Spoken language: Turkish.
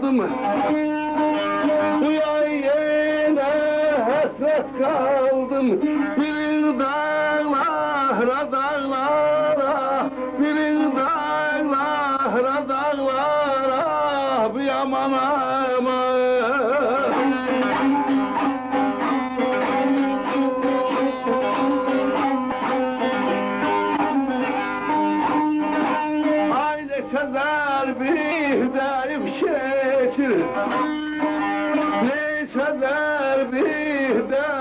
kaldım. Uyayene hasret kaldım. Bir dağlara dağlara, bir dağlara dağlara, bir aman aman. Haydi sezer bir derip şeçir, ne sezer bir derip